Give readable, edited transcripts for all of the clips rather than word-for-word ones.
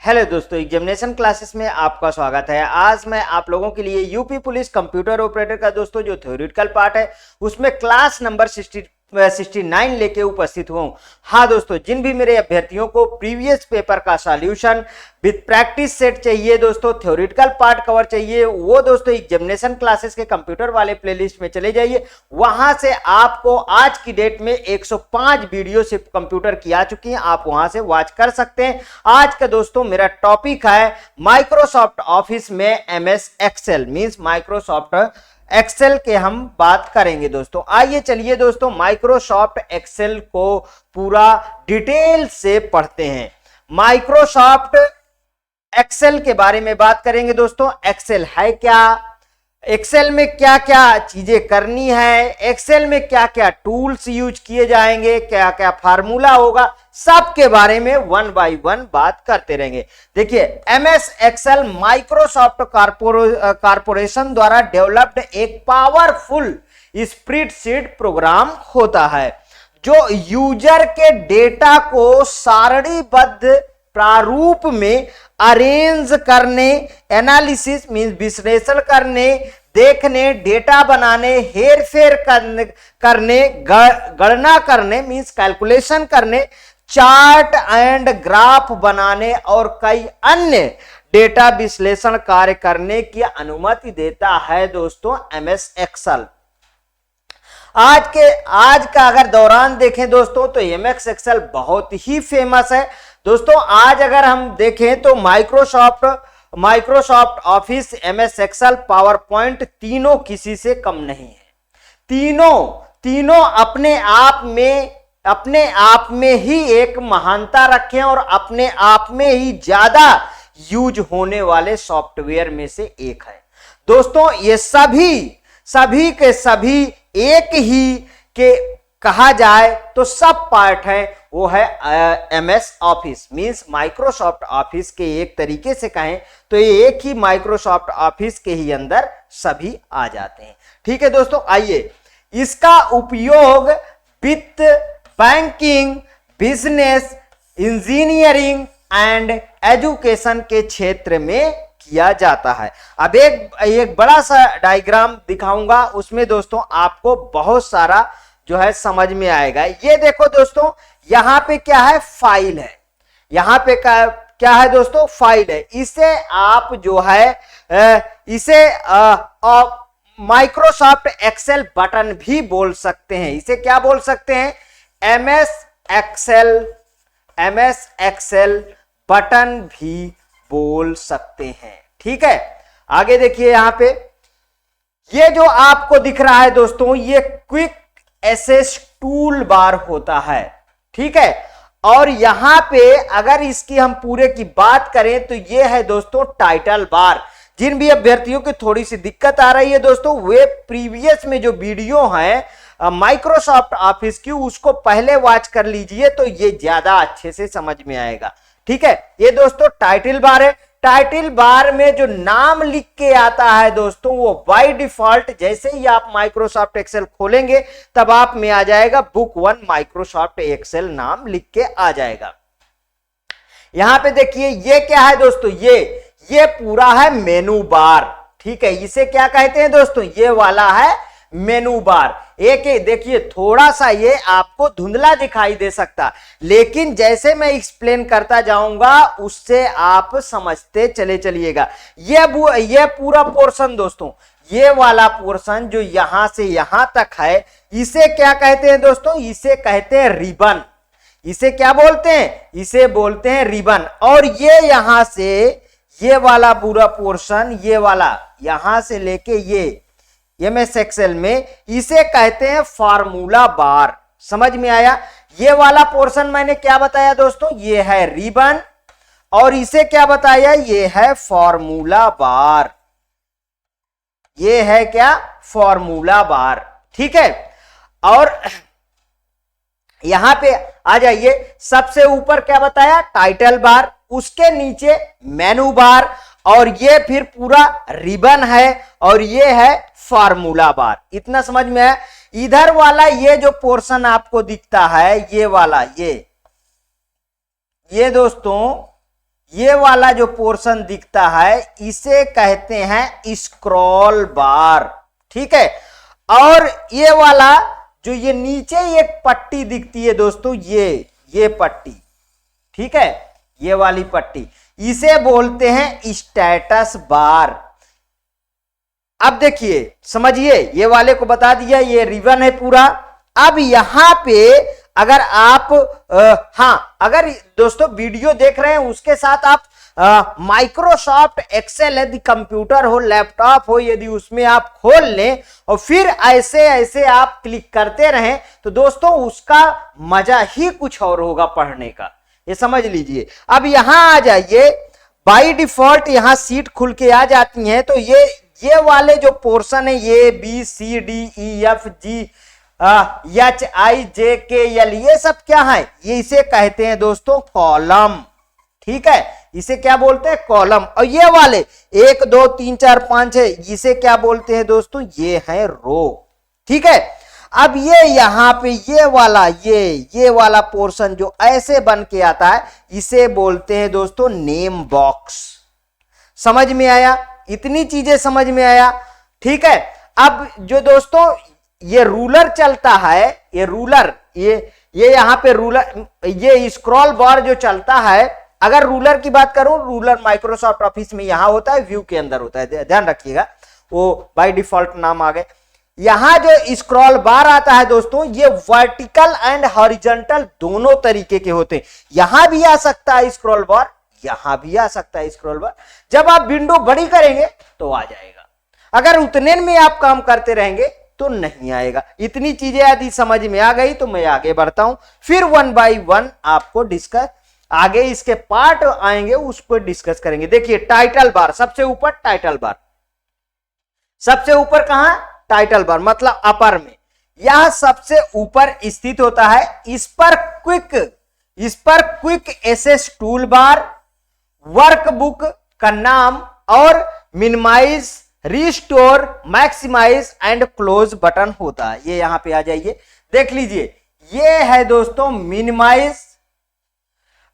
Hello दोस्तों, examination classes में आपका स्वागत है। आज मैं आप लोगों के लिए यूपी पुलिस कंप्यूटर ऑपरेटर का दोस्तों जो थ्योरेटिकल पार्ट है उसमें क्लास नंबर 69 लेके उपस्थित हूँ। हाँ दोस्तों, जिन भी मेरे अभ्यर्थियों को प्रीवियस पेपर का सॉल्यूशन विथ प्रैक्टिस सेट चाहिए दोस्तों, थ्योरेटिकल पार्ट कवर चाहिए, वो दोस्तों एग्जामिनेशन क्लासेस के कंप्यूटर वाले प्लेलिस्ट में चले जाइए। वहां से आपको आज की डेट में 105 वीडियो सिर्फ कंप्यूटर की आ चुकी हैं, आप वहां से वॉच कर सकते हैं। आज का दोस्तों मेरा टॉपिक है माइक्रोसॉफ्ट ऑफिस में MS Excel means Microsoft Excel के हम बात करेंगे दोस्तों। आइए चलिए दोस्तों माइक्रोसॉफ्ट एक्सेल को पूरा डिटेल से पढ़ते हैं। माइक्रोसॉफ्ट एक्सेल के बारे में बात करेंगे दोस्तों। एक्सेल है क्या, एक्सेल में क्या क्या चीजें करनी है, एक्सेल में क्या क्या टूल्स यूज किए जाएंगे, क्या क्या फार्मूला होगा, सब के बारे में वन बाय वन बात करते रहेंगे। देखिए, एमएस एक्सेल माइक्रोसॉफ्ट कॉर्पोरेशन द्वारा डेवलप्ड एक पावरफुल स्प्रेडशीट प्रोग्राम होता है जो यूजर के डेटा को सारणीबद्ध प्रारूप में अरेंज करने, एनालिसिस मींस विश्लेषण करने, देखने, डेटा बनाने, हेर फेर करने, गणना करने मींस कैलकुलेशन करने, चार्ट एंड ग्राफ बनाने और कई अन्य डेटा विश्लेषण कार्य करने की अनुमति देता है दोस्तों एमएस एक्सेल। आज का अगर दौरान देखें दोस्तों तो एमएस एक्सेल बहुत ही फेमस है दोस्तों। आज अगर हम देखें तो Microsoft Office, MS Excel, PowerPoint तीनों किसी से कम नहीं है। तीनों अपने आप में ही एक महानता रखें और अपने आप में ही ज्यादा यूज होने वाले सॉफ्टवेयर में से एक है दोस्तों। ये सभी के सभी एक ही के कहा जाए तो सब पार्ट है, वो है MS office means Microsoft office के एक तरीके से कहें तो ये एक ही माइक्रोसॉफ्ट ऑफिस के ही अंदर सभी आ जाते हैं। ठीक है दोस्तों, आइए इसका उपयोग वित्त, banking, business, engineering and education के क्षेत्र में किया जाता है। अब एक बड़ा सा डायग्राम दिखाऊंगा, उसमें दोस्तों आपको बहुत सारा जो है समझ में आएगा। ये देखो दोस्तों, यहां पे क्या है, फाइल है। यहां पे क्या है दोस्तों, फाइल है। इसे आप जो है इसे माइक्रोसॉफ्ट एक्सेल बटन भी बोल सकते हैं। इसे क्या बोल सकते हैं, एमएस एक्सेल बटन भी बोल सकते हैं। ठीक है, आगे देखिए, यहां पे ये जो आपको दिख रहा है दोस्तों, ये क्विक एसेस टूल बार होता है। ठीक है, और यहां पे अगर इसकी हम पूरे की बात करें तो ये है दोस्तों टाइटल बार। जिन भी अभ्यर्थियों की थोड़ी सी दिक्कत आ रही है दोस्तों, वे प्रीवियस में जो वीडियो है माइक्रोसॉफ्ट ऑफिस की उसको पहले वॉच कर लीजिए तो ये ज्यादा अच्छे से समझ में आएगा। ठीक है, ये दोस्तों टाइटल बार है। टाइटल बार में जो नाम लिख के आता है दोस्तों, वो बाय डिफॉल्ट जैसे ही आप माइक्रोसॉफ्ट एक्सेल खोलेंगे तब आप में आ जाएगा बुक 1 माइक्रोसॉफ्ट एक्सेल नाम लिख के आ जाएगा। यहां पे देखिए ये क्या है दोस्तों, ये पूरा है मेनू बार। ठीक है, इसे क्या कहते हैं दोस्तों, ये वाला है मेनू बार। एक देखिए, थोड़ा सा ये आपको धुंधला दिखाई दे सकता, लेकिन जैसे मैं एक्सप्लेन करता जाऊंगा उससे आप समझते चले चलिएगा। ये पूरा पोर्शन दोस्तों, ये वाला पोर्शन जो यहां से यहां तक है, इसे क्या कहते हैं दोस्तों, इसे कहते हैं रिबन। इसे क्या बोलते हैं, इसे बोलते हैं रिबन। और ये यहां से ये वाला पूरा पोर्शन, ये वाला यहां से लेके ये एमएस एक्सेल में, इसे कहते हैं फार्मूला बार। समझ में आया? ये वाला पोर्शन मैंने क्या बताया दोस्तों, ये है रिबन, और इसे क्या बताया, ये है फार्मूला बार। ये है क्या, फार्मूला बार। ठीक है, और यहां पे आ जाइए, सबसे ऊपर क्या बताया, टाइटल बार, उसके नीचे मेनू बार, और ये फिर पूरा रिबन है, और ये है फार्मूला बार। इतना समझ में है? इधर वाला ये जो पोर्शन आपको दिखता है, ये वाला, ये दोस्तों ये वाला जो पोर्शन दिखता है इसे कहते हैं स्क्रॉल बार, ठीक है। और ये वाला जो ये नीचे एक पट्टी दिखती है दोस्तों, ये पट्टी, ठीक है, ये वाली पट्टी, इसे बोलते हैं स्टेटस बार। अब देखिए समझिए, ये वाले को बता दिया, ये रिबन है पूरा। अब यहां पे अगर आप अगर दोस्तों वीडियो देख रहे हैं उसके साथ आप माइक्रोसॉफ्ट एक्सेल यदि कंप्यूटर हो, लैपटॉप हो, यदि उसमें आप खोल लें और फिर ऐसे ऐसे आप क्लिक करते रहें तो दोस्तों उसका मजा ही कुछ और होगा पढ़ने का, ये समझ लीजिए। अब यहां आ जाइए, बाय डिफॉल्ट यहां सीट खुल के आ जाती हैं, तो ये वाले जो पोर्शन है, ये B C D E F G H I J K L, ये सब क्या है, ये इसे कहते हैं दोस्तों कॉलम, ठीक है, इसे क्या बोलते हैं कॉलम। और ये वाले 1 2 3 4 5 है, इसे क्या बोलते हैं दोस्तों, ये है रो, ठीक है। अब ये यहां पे ये वाला पोर्शन जो ऐसे बन के आता है, इसे बोलते हैं दोस्तों नेम बॉक्स। समझ में आया, इतनी चीजें समझ में आया, ठीक है। अब जो दोस्तों ये रूलर चलता है, ये रूलर, ये यहां पे रूलर, ये स्क्रॉल बार जो चलता है, अगर रूलर की बात करूं, रूलर माइक्रोसॉफ्ट ऑफिस में यहां होता है, व्यू के अंदर होता है, ध्यान रखिएगा, वो बाय डिफॉल्ट नाम आ गए। यहां जो स्क्रॉल बार आता है दोस्तों, ये वर्टिकल एंड हॉरिजॉन्टल दोनों तरीके के होते हैं। यहां भी आ सकता है स्क्रॉल बार, यहां भी आ सकता है स्क्रॉल बार। जब आप विंडो बड़ी करेंगे तो आ जाएगा, अगर उतने में आप काम करते रहेंगे तो नहीं आएगा। इतनी चीजें यदि समझ में आ गई तो मैं आगे बढ़ता हूं, फिर 1 बाय 1 आपको डिस्कस, आगे इसके पार्ट आएंगे उस पर डिस्कस करेंगे। देखिए टाइटल बार, सबसे ऊपर टाइटल बार, सबसे ऊपर कहां, टाइटल बार मतलब अपर में, यह सबसे ऊपर स्थित होता है। इस पर quick access tool bar, workbook का नाम और minimise, restore, maximise and close button होता है। ये यहां पे आ जाइए, देख लीजिए, ये है दोस्तों मिनिमाइज।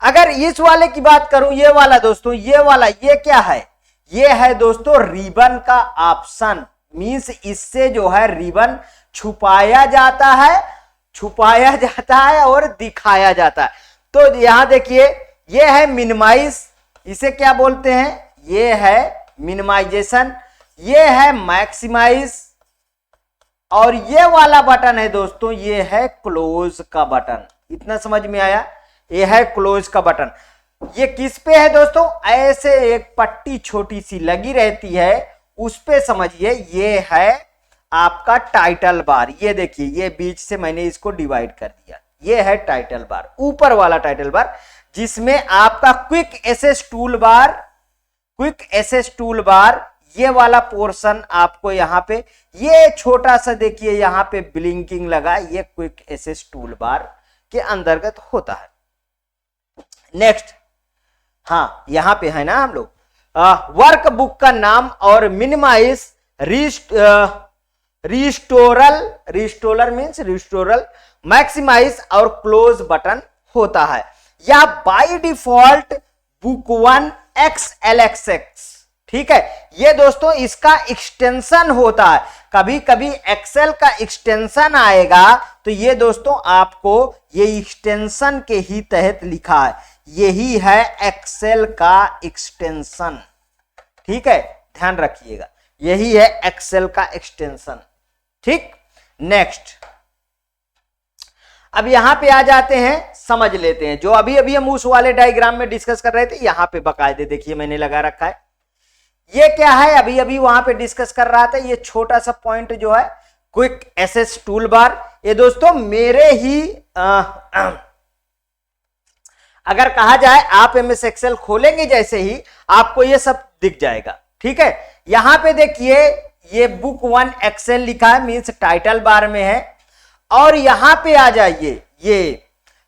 अगर इस वाले की बात करूं, ये वाला दोस्तों, ये वाला, ये क्या है, ये है दोस्तों रिबन का ऑप्शन, मींस इससे जो है रिबन छुपाया जाता है और दिखाया जाता है। तो यहां देखिए, ये है मिनिमाइज, इसे क्या बोलते हैं, ये है मिनिमाइजेशन, ये है मैक्सिमाइज, और ये वाला बटन है दोस्तों, ये है क्लोज का बटन। इतना समझ में आया, ये है क्लोज का बटन। ये किस पे है दोस्तों, ऐसे एक पट्टी छोटी सी लगी रहती है, उस पे समझिए, ये है आपका टाइटल बार। ये देखिए, ये बीच से मैंने इसको डिवाइड कर दिया, ये है टाइटल बार, ऊपर वाला टाइटल बार, जिसमें आपका क्विक एसेस टूल बार, ये वाला पोर्शन आपको यहां पे, ये छोटा सा देखिए यहां पे ब्लिंकिंग लगा, ये क्विक एसेस टूल बार के अंतर्गत होता है। नेक्स्ट, यहां पे है ना हम लोग, वर्कबुक का नाम और मिनिमाइज, रिस्टोरल मींस रिस्टोरल, मैक्सिमाइज और क्लोज बटन होता है। या बाय डिफॉल्ट बुक 1 XLXX, ठीक है। ये दोस्तों इसका एक्सटेंशन होता है, कभी कभी एक्सेल का एक्सटेंशन आएगा तो ये दोस्तों आपको ये एक्सटेंशन के ही तहत लिखा है, यही है एक्सेल का एक्सटेंशन, ठीक है, ध्यान रखिएगा, यही है एक्सेल का एक्सटेंशन, ठीक। नेक्स्ट, अब यहां पे आ जाते हैं, समझ लेते हैं जो अभी हम उस वाले डायग्राम में डिस्कस कर रहे थे, यहां पे बकायदे देखिए मैंने लगा रखा है। ये क्या है, अभी वहां पे डिस्कस कर रहा था, ये छोटा सा पॉइंट जो है क्विक एसेस टूल बार, ये दोस्तों मेरे ही अगर कहा जाए आप MS एक्सेल खोलेंगे जैसे ही आपको ये सब दिख जाएगा, ठीक है। यहां पे देखिए, ये बुक 1 एक्सेल लिखा है, मींस टाइटल बार में है, और यहां पे आ जाइए, ये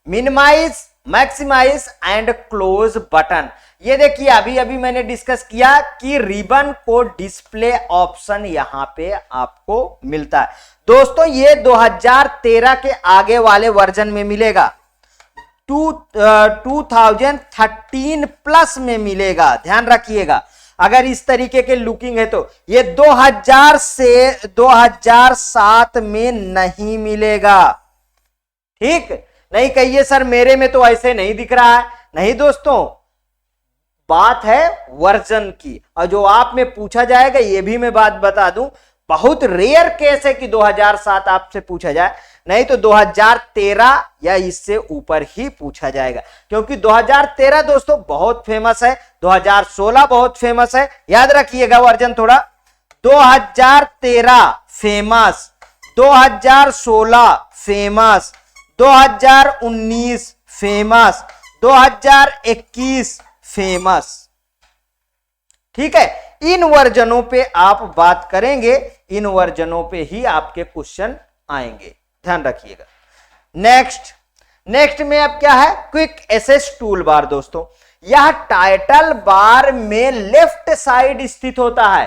minimise, maximise and close button. ये देखिए, अभी मैंने डिस्कस किया कि रिबन को डिस्प्ले ऑप्शन यहां पे आपको मिलता है दोस्तों। ये 2013 के आगे वाले वर्जन में मिलेगा, 2013 प्लस में मिलेगा, ध्यान रखिएगा। अगर इस तरीके के लुकिंग है तो ये 2000 से 2007 में नहीं मिलेगा। ठीक, नहीं कहिए सर मेरे में तो ऐसे नहीं दिख रहा है। नहीं दोस्तों, बात है वर्जन की, और जो आप में पूछा जाएगा ये भी मैं बात बता दूं, बहुत रेयर केस है कि 2007 आपसे पूछा जाए, नहीं तो 2013 या इससे ऊपर ही पूछा जाएगा, क्योंकि 2013 दोस्तों बहुत फेमस है, 2016 बहुत फेमस है, याद रखिएगा वर्जन थोड़ा। 2013 फेमस, 2016 फेमस, 2019 फेमस, 2021 फेमस। ठीक है, इन वर्जनों पे आप बात करेंगे, इन वर्जनों पे ही आपके क्वेश्चन आएंगे, ध्यान रखिएगा। नेक्स्ट में अब क्या है, क्विक एसेस टूल बार। दोस्तों यह टाइटल बार में लेफ्ट साइड स्थित होता है,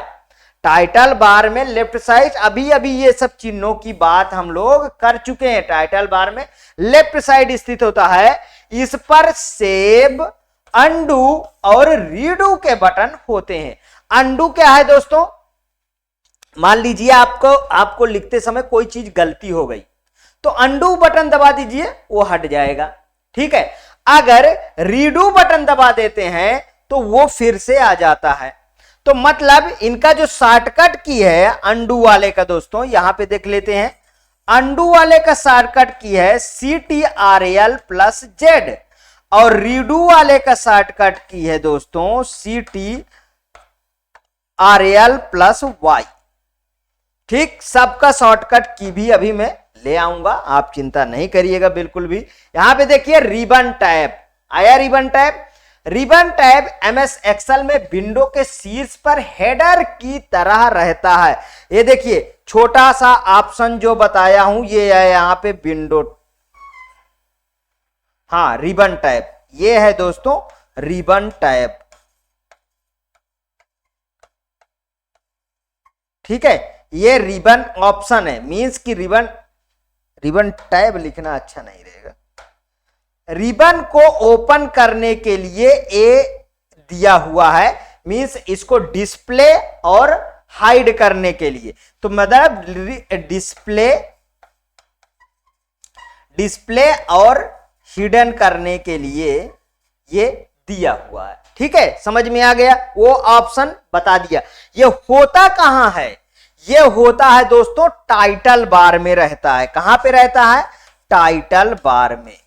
टाइटल बार में लेफ्ट साइड। अभी ये सब चिन्हों की बात हम लोग कर चुके हैं। टाइटल बार में लेफ्ट साइड स्थित होता है, इस पर सेव, अंडू और रीडू के बटन होते हैं। अंडू क्या है दोस्तों, मान लीजिए आपको लिखते समय कोई चीज गलती हो गई तो अंडू बटन दबा दीजिए, वो हट जाएगा। ठीक है, अगर रीडू बटन दबा देते हैं तो वो फिर से आ जाता है। तो मतलब इनका जो शॉर्टकट की है अंडू वाले का, दोस्तों यहां पे देख लेते हैं। अंडू वाले का शॉर्टकट की है CTRL+Z, और रीडू वाले का शॉर्टकट की है दोस्तों CTRL+Y। ठीक, सबका शॉर्टकट की भी अभी मैं ले आऊंगा, आप चिंता नहीं करिएगा बिल्कुल भी। यहां पे देखिए रिबन टैब आया, ribbon tab. Ribbon tab MS Excel में विंडो के शीर्ष पर हेडर की तरह रहता है। ये देखिए छोटा सा ऑप्शन जो बताया हूं ये है यहां पे विंडो, हाँ रिबन टैब, ये है दोस्तों रिबन टैब। ठीक है, ये रिबन ऑप्शन है, मींस कि रिबन टैब लिखना अच्छा नहीं रहेगा। रिबन को ओपन करने के लिए ए दिया हुआ है, मींस इसको डिस्प्ले और हाइड करने के लिए। तो मतलब डिस्प्ले और हिडन करने के लिए ये दिया हुआ है। ठीक है, समझ में आ गया, वो ऑप्शन बता दिया। ये होता कहां है, ये होता है दोस्तों टाइटल बार में रहता है। कहां पे रहता है, टाइटल बार में।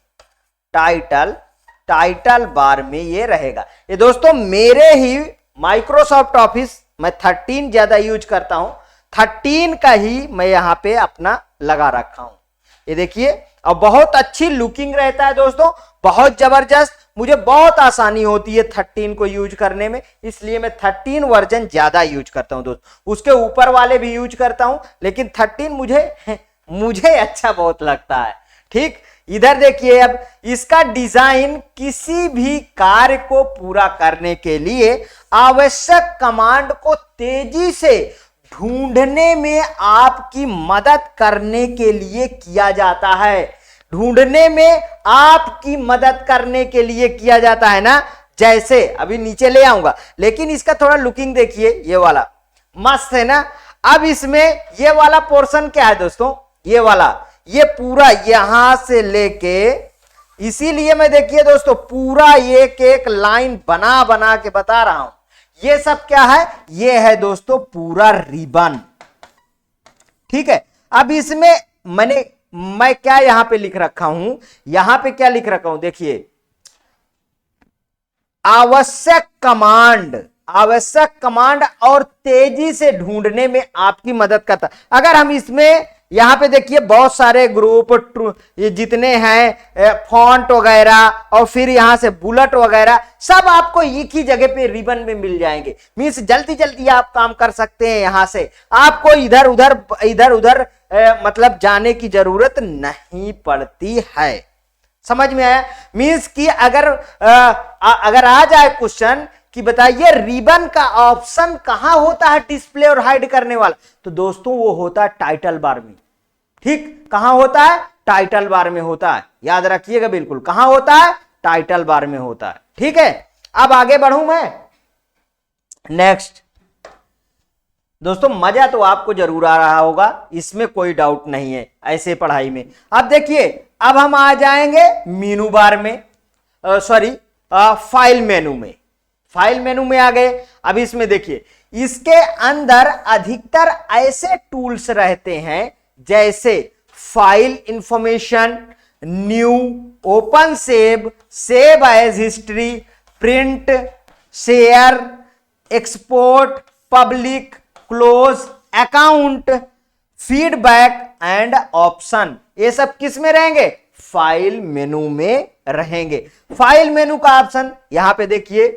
टाइटल बार में ये रहेगा। ये दोस्तों मेरे ही माइक्रोसॉफ्ट ऑफिस मैं 13 ज्यादा यूज करता हूं, 13 का ही मैं यहां पे अपना लगा रखा हूं। ये देखिए, और बहुत अच्छी लुकिंग रहता है दोस्तों, बहुत जबरदस्त। मुझे बहुत आसानी होती है 13 को यूज करने में, इसलिए मैं 13 वर्जन ज्यादा यूज करता हूं दोस्तों। उसके ऊपर वाले भी यूज करता हूं, लेकिन 13 मुझे अच्छा बहुत लगता है। ठीक, इधर देखिए, अब इसका डिजाइन किसी भी कार्य को पूरा करने के लिए आवश्यक कमांड को तेजी से ढूंढने में आपकी मदद करने के लिए किया जाता है। ढूंढने में आपकी मदद करने के लिए किया जाता है ना, जैसे अभी नीचे ले आऊंगा, लेकिन इसका थोड़ा लुकिंग देखिए, ये वाला मस्त है ना। अब इसमें ये वाला पोर्शन क्या है दोस्तों, ये वाला, ये पूरा यहां से लेके, इसीलिए मैं देखिए दोस्तों पूरा एक एक लाइन बना बना के बता रहा हूं। ये सब क्या है, ये है दोस्तों पूरा रिबन। ठीक है, अब इसमें मैं क्या यहां पे लिख रखा हूं, यहां पे क्या लिख रखा हूं देखिए, आवश्यक कमांड और तेजी से ढूंढने में आपकी मदद करता। अगर हम इसमें यहां पे देखिए बहुत सारे ग्रुप ये जितने हैं फॉन्ट वगैरह और फिर यहां से बुलेट वगैरह सब आपको एक ही जगह पे रिबन में मिल जाएंगे। मींस जल्दी जल्दी आप काम कर सकते हैं, यहां से आपको इधर उधर मतलब जाने की जरूरत नहीं पड़ती है। समझ में आया? मींस कि अगर आ जाए क्वेश्चन कि बताइए रिबन का ऑप्शन कहां होता है डिस्प्ले और हाइड करने वाला, तो दोस्तों वो होता है टाइटल बार में। ठीक, कहां होता है, टाइटल बार में होता है। याद रखिएगा बिल्कुल, कहां होता है, टाइटल बार में होता है। ठीक है, अब आगे बढ़ूं मैं नेक्स्ट। दोस्तों मजा तो आपको जरूर आ रहा होगा, इसमें कोई डाउट नहीं है ऐसे पढ़ाई में। अब देखिए, अब हम आ जाएंगे मेनू बार में, सॉरी फाइल मेनू में। फाइल मेनू में आ गए। अब इसमें देखिए, इसके अंदर अधिकतर ऐसे टूल्स रहते हैं जैसे file information, new, open save, save as history, print, share, export, public, close, account, feedback and option. ये सब किस में रहेंगे, फाइल मेनू में रहेंगे। फाइल मेनू का ऑप्शन यहां पे देखिए,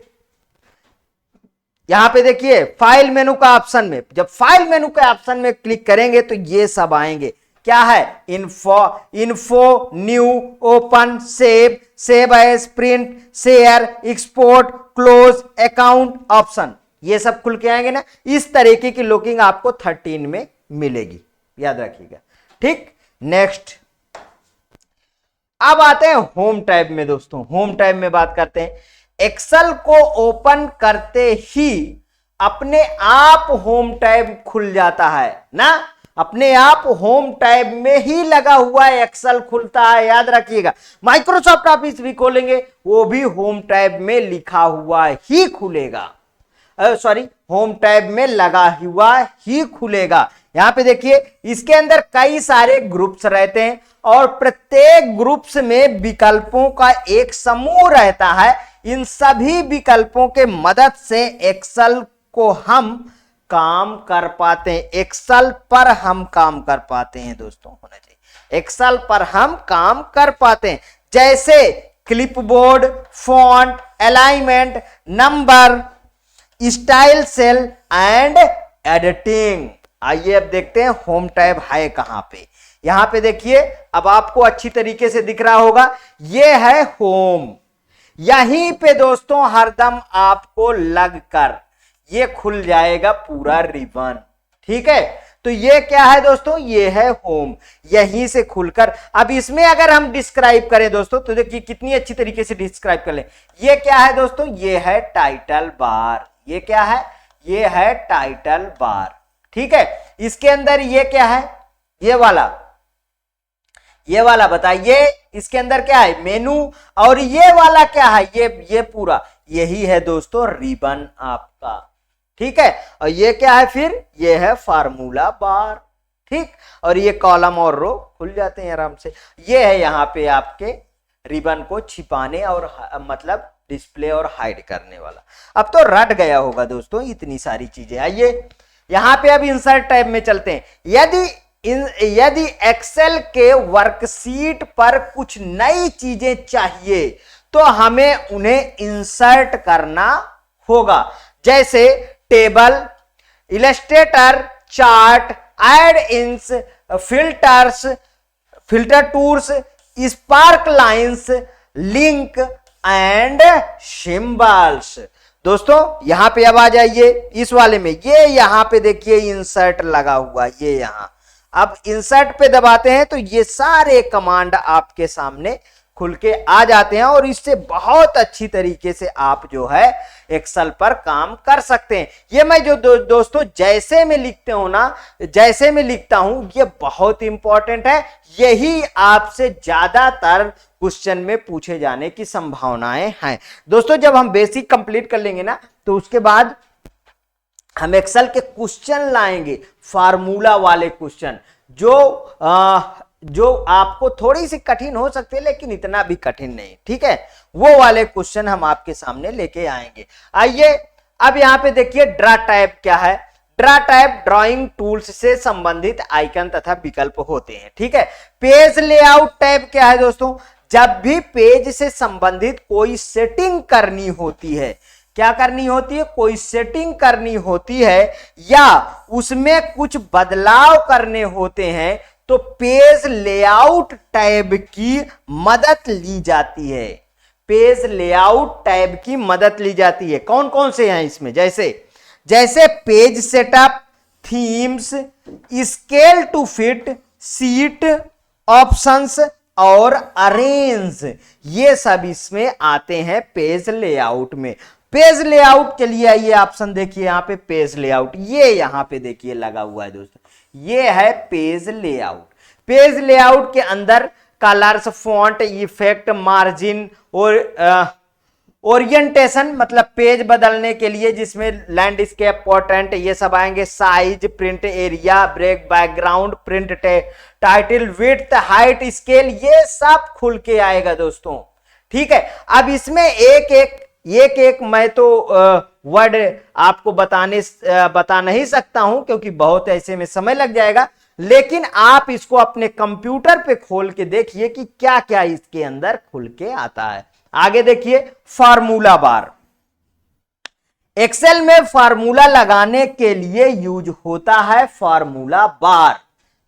यहां पे देखिए फाइल मेनू का ऑप्शन में, जब फाइल मेनू के ऑप्शन में क्लिक करेंगे तो ये सब आएंगे। क्या है, info, new, open, save, save as, print, share, export, close, account, option, ये सब खुल के आएंगे ना। इस तरीके की लुकिंग आपको 13 में मिलेगी, याद रखिएगा। ठीक, नेक्स्ट अब आते हैं होम टैब में। दोस्तों होम टैब में बात करते हैं। एक्सेल को ओपन करते ही अपने आप होम टैब खुल जाता है ना, अपने आप होम टैब में ही लगा हुआ एक्सेल खुलता है, याद रखिएगा। माइक्रोसॉफ्ट ऑफिस भी खोलेंगे वो भी होम टैब में लिखा हुआ ही खुलेगा, सॉरी होम टैब में लगा हुआ ही खुलेगा। यहां पे देखिए, इसके अंदर कई सारे ग्रुप्स रहते हैं और प्रत्येक ग्रुप्स में विकल्पों का एक समूह रहता है। इन सभी विकल्पों के मदद से एक्सेल को हम काम कर पाते हैं, एक्सेल पर हम काम कर पाते हैं। दोस्तों होना चाहिए, एक्सेल पर हम काम कर पाते हैं, जैसे clipboard, font, alignment, number, style cell and editing. आइए अब देखते हैं होम टैब है कहां पे। यहां पे देखिए, अब आपको अच्छी तरीके से दिख रहा होगा, ये है होम। यहीं पे दोस्तों हरदम आपको लगकर ये खुल जाएगा पूरा रिबन। ठीक है, तो ये क्या है दोस्तों, ये है होम। यहीं से खुलकर अब इसमें अगर हम डिस्क्राइब करें दोस्तों, तो देखिए कितनी अच्छी तरीके से डिस्क्राइब कर लें। ये क्या है दोस्तों, ये है टाइटल बार। ये क्या है, ये है टाइटल बार। ठीक है, इसके अंदर ये क्या है, ये वाला बताइए, इसके अंदर क्या है, मेनू। और ये वाला क्या है, ये पूरा यही है दोस्तों रिबन आपका। ठीक है, और ये क्या है, फिर ये है फार्मूला बार। ठीक, और ये कॉलम और रो खुल जाते हैं आराम से। ये है यहाँ पे आपके रिबन को छिपाने और मतलब डिस्प्ले और हाइड करने वाला। अब तो रट गया होगा दोस्तों इतनी सारी चीजें। आइए यहां पे अब इंसर्ट टैब में चलते हैं। यदि एक्सेल के वर्कशीट पर कुछ नई चीजें चाहिए तो हमें उन्हें इंसर्ट करना होगा, जैसे टेबल, इलस्ट्रेटर, चार्ट, ऐड इंस, filter tools, spark lines, link and symbols. दोस्तों यहां पे अब आ जाइए इस वाले में, ये यहां पे देखिए इंसर्ट लगा हुआ, ये यहां। अब इंसर्ट पे दबाते हैं तो ये सारे कमांड आपके सामने खुल के आ जाते हैं और इससे बहुत अच्छी तरीके से आप जो है एक्सेल पर काम कर सकते हैं। ये मैं जो दोस्तों जैसे में लिखते हो ना, जैसे में लिखता हूं, ये बहुत इंपॉर्टेंट है। यही आपसे ज्यादातर क्वेश्चन में पूछे जाने की संभावनाएं हैं। दोस्तों जब हम बेसिक कंप्लीट कर लेंगे ना, तो उसके बाद हम एक्सेल के क्वेश्चन लाएंगे, फार्मूला वाले क्वेश्चन, जो आपको थोड़ी सी कठिन हो सकती है लेकिन इतना भी कठिन नहीं। ठीक है, वो वाले क्वेश्चन हम आपके सामने लेके आएंगे। आइए अब यहां पे देखिए ड्रा टैब क्या है। ड्रा टैब ड्राइंग टूल्स से संबंधित आइकन तथा विकल्प होते हैं। ठीक है, पेज लेआउट टैब क्या है दोस्तों, जब भी पेज से संबंधित कोई सेटिंग करनी होती है, क्या करनी होती है, कोई सेटिंग करनी होती है या उसमें कुछ बदलाव करने होते हैं, तो पेज लेआउट टैब की मदद ली जाती है। पेज लेआउट टैब की मदद ली जाती है। कौन कौन से हैं इसमें, जैसे page setup, themes, scale to fit, sheet, options और अरेंज, ये सब इसमें आते हैं पेज लेआउट में। पेज लेआउट, चलिए आइए ऑप्शन देखिए यहां पे पेज लेआउट, ये यहां पे देखिए लगा हुआ है दोस्तों, ये है पेज लेआउट। पेज लेआउट के अंदर कलर्स, फॉन्ट, इफेक्ट, मार्जिन और ओरिएंटेशन, मतलब पेज बदलने के लिए जिसमें लैंडस्केप, पोर्ट्रेट, ये सब आएंगे। Size, print area, break, background, print title, width, height, scale, ये सब खुल के आएगा दोस्तों। ठीक है, अब इसमें एक एक मैं तो वर्ड आपको बता नहीं सकता हूं क्योंकि बहुत ऐसे में समय लग जाएगा, लेकिन आप इसको अपने कंप्यूटर पे खोल के देखिए कि क्या क्या इसके अंदर खुल के आता है। आगे देखिए फार्मूला बार। एक्सेल में फार्मूला लगाने के लिए यूज होता है फार्मूला बार,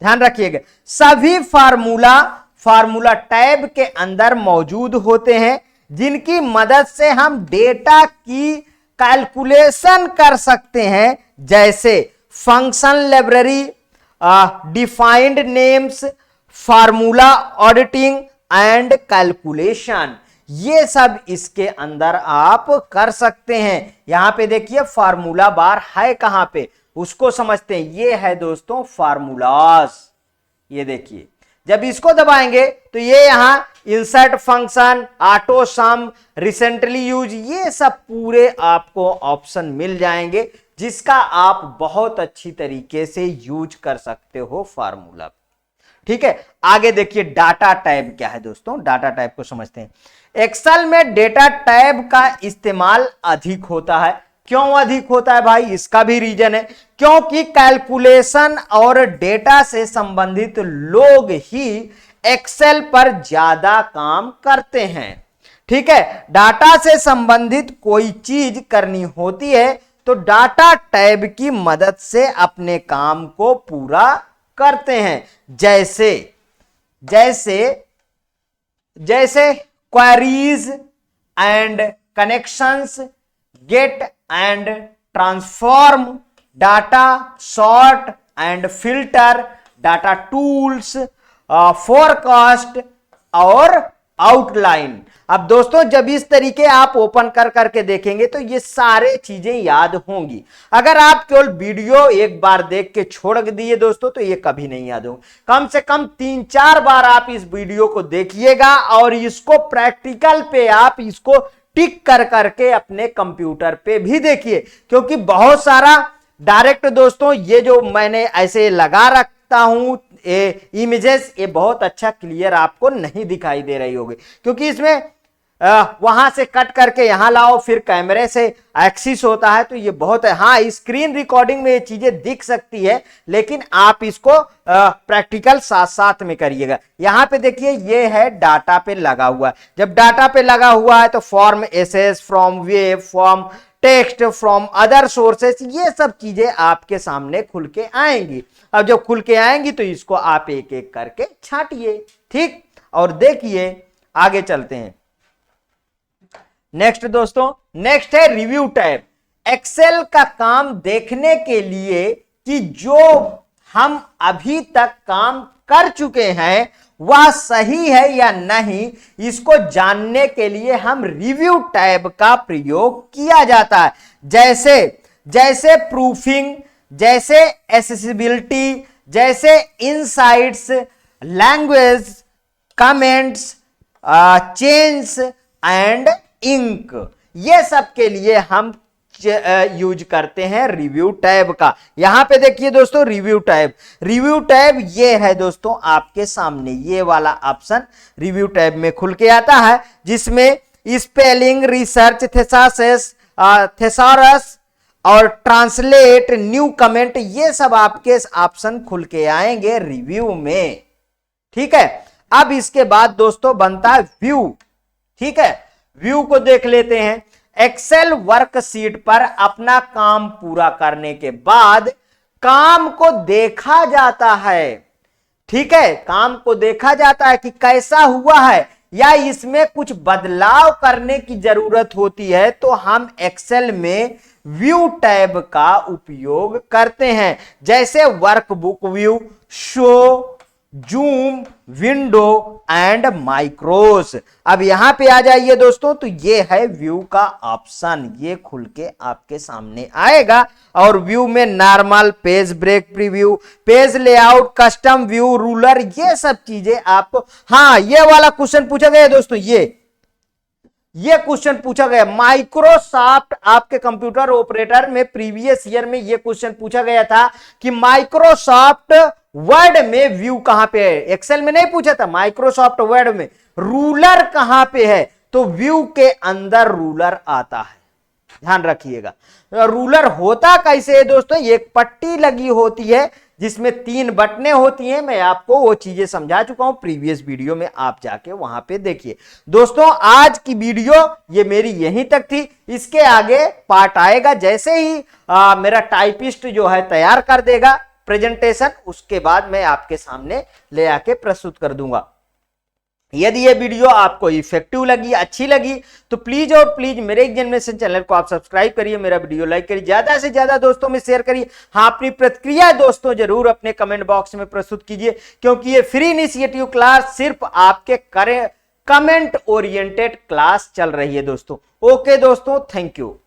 ध्यान रखिएगा। सभी फार्मूला टैब के अंदर मौजूद होते हैं जिनकी मदद से हम डेटा की कैलकुलेशन कर सकते हैं, जैसे function library, defined names, formula auditing and calculation, ये सब इसके अंदर आप कर सकते हैं। यहां पे देखिए फार्मूला बार है कहां पे, उसको समझते हैं। ये है दोस्तों फार्मूलाज, ये देखिए जब इसको दबाएंगे तो ये यहां इंसर्ट फंक्शन, ऑटो सम, रिसेंटली यूज, ये सब पूरे आपको ऑप्शन मिल जाएंगे जिसका आप बहुत अच्छी तरीके से यूज कर सकते हो फार्मूला। ठीक है, आगे देखिए डाटा टैब क्या है दोस्तों, डाटा टैब को समझते हैं। एक्सेल में डेटा टैब का इस्तेमाल अधिक होता है। क्यों अधिक होता है भाई, इसका भी रीजन है, क्योंकि कैलकुलेशन और डेटा से संबंधित लोग ही एक्सेल पर ज्यादा काम करते हैं। ठीक है, डाटा से संबंधित कोई चीज करनी होती है तो डाटा टैब की मदद से अपने काम को पूरा करते हैं। जैसे queries and connections, get and transform, data sort and filter, data tools, forecast और आउटलाइन। अब दोस्तों जब इस तरीके आप ओपन कर करके देखेंगे तो ये सारे चीजें याद होंगी। अगर आप केवल वीडियो एक बार देख के छोड़ दिए दोस्तों तो ये कभी नहीं याद होंगे। कम से कम 3-4 बार आप इस वीडियो को देखिएगा और इसको प्रैक्टिकल पे आप इसको टिक कर करके अपने कंप्यूटर पे भी देखिए, क्योंकि बहुत सारा डायरेक्ट दोस्तों ये जो मैंने ऐसे लगा रखता हूं इमेजेस, ये बहुत अच्छा क्लियर आपको नहीं दिखाई दे रही होगी, क्योंकि इसमें वहां से कट करके यहां लाओ, फिर कैमरे से एक्सिस होता है, तो ये बहुत है। हाँ, स्क्रीन रिकॉर्डिंग में ये चीजें दिख सकती है, लेकिन आप इसको प्रैक्टिकल साथ साथ में करिएगा। यहां पे देखिए ये है डाटा पे लगा हुआ है। जब डाटा पे लगा हुआ है तो from Access, from web, from text, from other sources, ये सब चीजें आपके सामने खुल के आएंगी। अब जब खुल के आएंगी तो इसको आप एक एक करके छांटिए, ठीक, और देखिए आगे चलते हैं। नेक्स्ट दोस्तों, नेक्स्ट है रिव्यू टैब। एक्सेल का काम देखने के लिए कि जो हम अभी तक काम कर चुके हैं वह सही है या नहीं, इसको जानने के लिए हम रिव्यू टैब का प्रयोग किया जाता है। जैसे प्रूफिंग, जैसे एक्सेसिबिलिटी, जैसे insights, language, comments, change and ink, ये सब के लिए हम यूज करते हैं रिव्यू टैब का। यहां पे देखिए दोस्तों रिव्यू टैब ये है दोस्तों आपके सामने, ये वाला ऑप्शन रिव्यू टैब में खुल के आता है, जिसमें स्पेलिंग, रिसर्च, थेसारस और ट्रांसलेट, न्यू कमेंट, ये सब आपके ऑप्शन खुल के आएंगे रिव्यू में। ठीक है, अब इसके बाद दोस्तों बनता है व्यू। ठीक है, व्यू को देख लेते हैं। एक्सेल वर्कशीट पर अपना काम पूरा करने के बाद काम को देखा जाता है। ठीक है, काम को देखा जाता है कि कैसा हुआ है या इसमें कुछ बदलाव करने की जरूरत होती है, तो हम एक्सेल में व्यू टैब का उपयोग करते हैं। जैसे workbook view, show, zoom, window and macros. अब यहां पे आ जाइए दोस्तों, तो ये है व्यू का ऑप्शन, ये खुल के आपके सामने आएगा। और व्यू में normal, page break preview, page layout, custom view, ruler, ये सब चीजें आपको। हाँ, ये वाला क्वेश्चन पूछा गया दोस्तों, ये क्वेश्चन पूछा गया माइक्रोसॉफ्ट आपके कंप्यूटर ऑपरेटर में, प्रीवियस ईयर में ये क्वेश्चन पूछा गया था कि माइक्रोसॉफ्ट वर्ड में व्यू कहां पे है। एक्सेल में नहीं पूछा था, माइक्रोसॉफ्ट वर्ड में रूलर कहां पे है, तो व्यू के अंदर रूलर आता है, ध्यान रखिएगा। रूलर होता कैसे है दोस्तों, एक पट्टी लगी होती है जिसमें 3 बटनें होती हैं। मैं आपको वो चीजें समझा चुका हूं प्रीवियस वीडियो में, आप जाके वहां पे देखिए। दोस्तों आज की वीडियो ये मेरी यहीं तक थी, इसके आगे पार्ट आएगा जैसे ही मेरा टाइपिस्ट जो है तैयार कर देगा प्रेजेंटेशन, उसके बाद मैं आपके सामने ले आके प्रस्तुत कर दूंगा। यदि ये वीडियो आपको इफेक्टिव लगी, अच्छी लगी, तो प्लीज और प्लीज मेरे एग्जामिनेशन चैनल को आप सब्सक्राइब करिए, मेरा वीडियो लाइक करिए, ज्यादा से ज्यादा दोस्तों में शेयर करिए। हाँ, अपनी प्रतिक्रिया दोस्तों जरूर अपने कमेंट बॉक्स में प्रस्तुत कीजिए, क्योंकि ये फ्री इनिशिएटिव क्लास सिर्फ आपके कमेंट ओरिएंटेड क्लास चल रही है दोस्तों। ओके दोस्तों, थैंक यू।